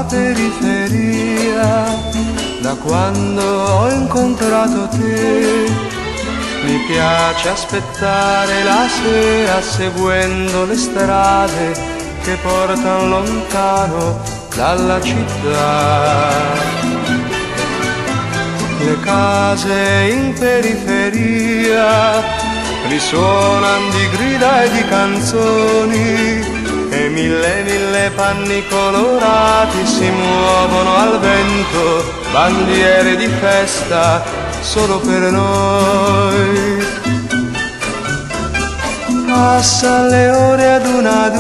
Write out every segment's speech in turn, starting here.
periferia, da quando ho incontrato te. Mi piace aspettare la sera seguendo le strade che portano lontano dalla città. Le case in periferia risuonan di grida e di canzoni, e mille panni colorati si muovono al vento, bandiere di festa solo per noi. Passano le ore ad una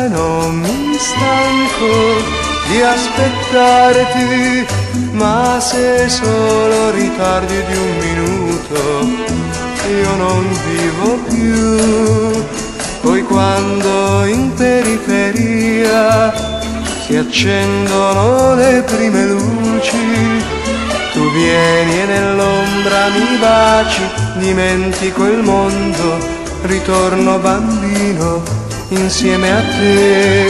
e non mi stanco di aspettarti, ma se solo ritardi di un minuto io non vivo più. Poi quando in periferia si accendono le prime luci, tu vieni e nell'ombra mi baci, dimentico il mondo, ritorno bambino insieme a te.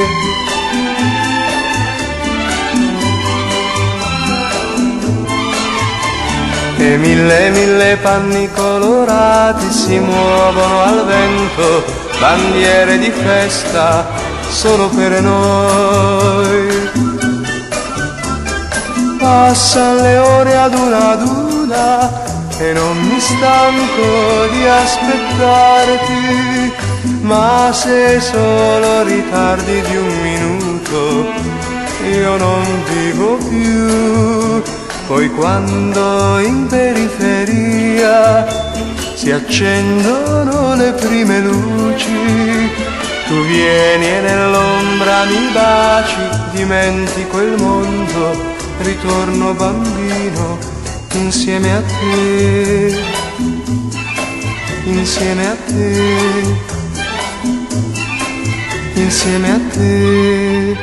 E mille panni colorati si muovono al vento, bandiere di festa solo per noi. Passano le ore ad una e non mi stanco di aspettarti, ma se solo ritardi di un minuto io non vivo più. Poi quando in periferia si accendono le prime luci, tu vieni e nell'ombra mi baci, dimentico il mondo, ritorno bambino insieme a te, insieme a te, insieme a te.